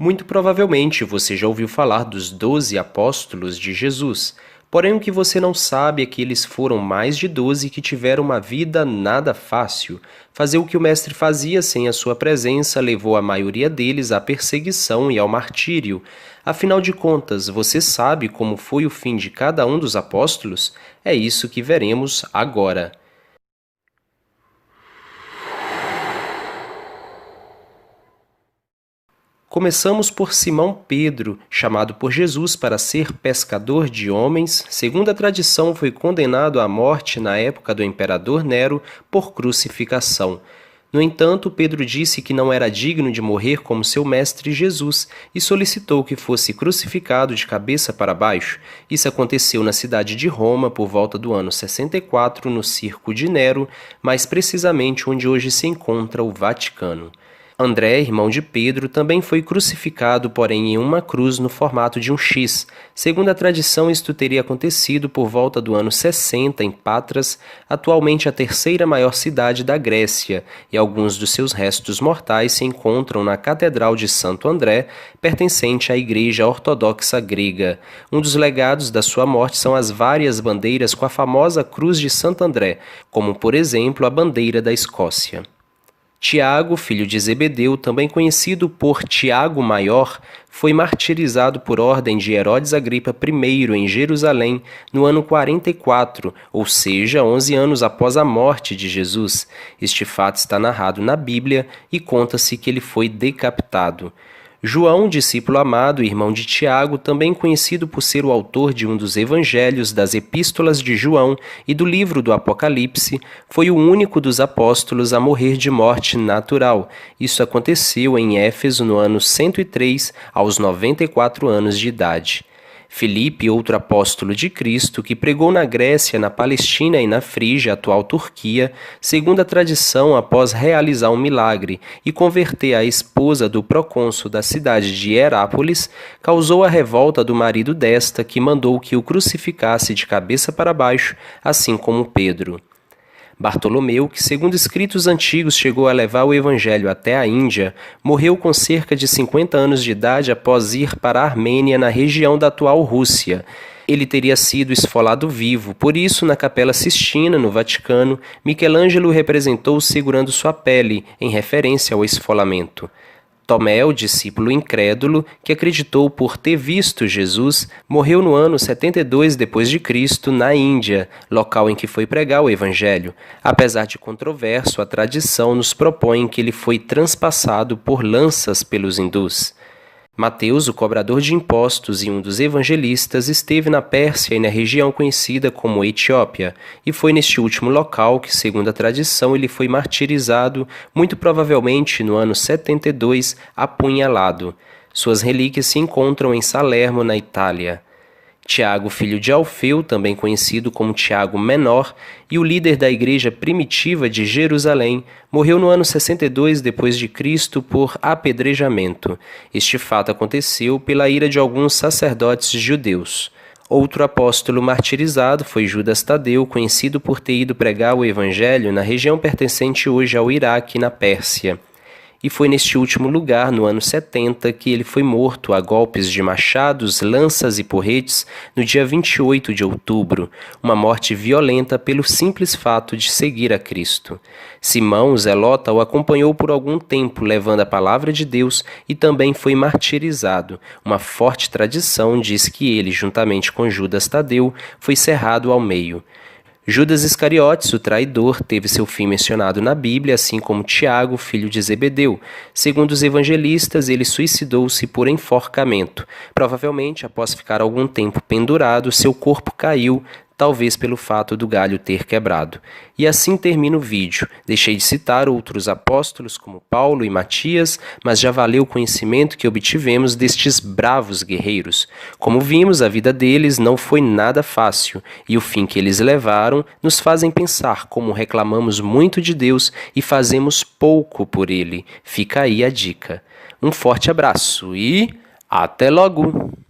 Muito provavelmente você já ouviu falar dos 12 apóstolos de Jesus. Porém, o que você não sabe é que eles foram mais de 12 que tiveram uma vida nada fácil. Fazer o que o mestre fazia sem a sua presença levou a maioria deles à perseguição e ao martírio. Afinal de contas, você sabe como foi o fim de cada um dos apóstolos? É isso que veremos agora. Começamos por Simão Pedro, chamado por Jesus para ser pescador de homens. Segundo a tradição, foi condenado à morte na época do imperador Nero por crucificação. No entanto, Pedro disse que não era digno de morrer como seu mestre Jesus e solicitou que fosse crucificado de cabeça para baixo. Isso aconteceu na cidade de Roma por volta do ano 64, no Circo de Nero, mais precisamente onde hoje se encontra o Vaticano. André, irmão de Pedro, também foi crucificado, porém em uma cruz no formato de um X. Segundo a tradição, isto teria acontecido por volta do ano 60 em Patras, atualmente a terceira maior cidade da Grécia, e alguns dos seus restos mortais se encontram na Catedral de Santo André, pertencente à Igreja Ortodoxa Grega. Um dos legados da sua morte são as várias bandeiras com a famosa Cruz de Santo André, como por exemplo a bandeira da Escócia. Tiago, filho de Zebedeu, também conhecido por Tiago Maior, foi martirizado por ordem de Herodes Agripa I em Jerusalém no ano 44, ou seja, 11 anos após a morte de Jesus. Este fato está narrado na Bíblia e conta-se que ele foi decapitado. João, discípulo amado e irmão de Tiago, também conhecido por ser o autor de um dos evangelhos, das epístolas de João e do livro do Apocalipse, foi o único dos apóstolos a morrer de morte natural. Isso aconteceu em Éfeso no ano 103, aos 94 anos de idade. Filipe, outro apóstolo de Cristo, que pregou na Grécia, na Palestina e na Frígia, atual Turquia, segundo a tradição, após realizar um milagre e converter a esposa do procônsul da cidade de Herápolis, causou a revolta do marido desta, que mandou que o crucificasse de cabeça para baixo, assim como Pedro. Bartolomeu, que segundo escritos antigos chegou a levar o evangelho até a Índia, morreu com cerca de 50 anos de idade após ir para a Armênia, na região da atual Rússia. Ele teria sido esfolado vivo, por isso, na Capela Sistina, no Vaticano, Michelangelo o representou segurando sua pele, em referência ao esfolamento. Tomé, o discípulo incrédulo, que acreditou por ter visto Jesus, morreu no ano 72 d.C., na Índia, local em que foi pregar o Evangelho. Apesar de controverso, a tradição nos propõe que ele foi transpassado por lanças pelos hindus. Mateus, o cobrador de impostos e um dos evangelistas, esteve na Pérsia e na região conhecida como Etiópia, e foi neste último local que, segundo a tradição, ele foi martirizado, muito provavelmente no ano 72, apunhalado. Suas relíquias se encontram em Salerno, na Itália. Tiago, filho de Alfeu, também conhecido como Tiago Menor, e o líder da igreja primitiva de Jerusalém, morreu no ano 62 d.C. por apedrejamento. Este fato aconteceu pela ira de alguns sacerdotes judeus. Outro apóstolo martirizado foi Judas Tadeu, conhecido por ter ido pregar o evangelho na região pertencente hoje ao Iraque, na Pérsia. E foi neste último lugar, no ano 70, que ele foi morto a golpes de machados, lanças e porretes no dia 28 de outubro, uma morte violenta pelo simples fato de seguir a Cristo. Simão, o zelota, o acompanhou por algum tempo, levando a palavra de Deus, e também foi martirizado. Uma forte tradição diz que ele, juntamente com Judas Tadeu, foi cerrado ao meio. Judas Iscariotes, o traidor, teve seu fim mencionado na Bíblia, assim como Tiago, filho de Zebedeu. Segundo os evangelistas, ele suicidou-se por enforcamento. Provavelmente, após ficar algum tempo pendurado, seu corpo caiu, talvez pelo fato do galho ter quebrado. E assim termina o vídeo. Deixei de citar outros apóstolos como Paulo e Matias, mas já valeu o conhecimento que obtivemos destes bravos guerreiros. Como vimos, a vida deles não foi nada fácil, e o fim que eles levaram nos fazem pensar como reclamamos muito de Deus e fazemos pouco por Ele. Fica aí a dica. Um forte abraço e até logo!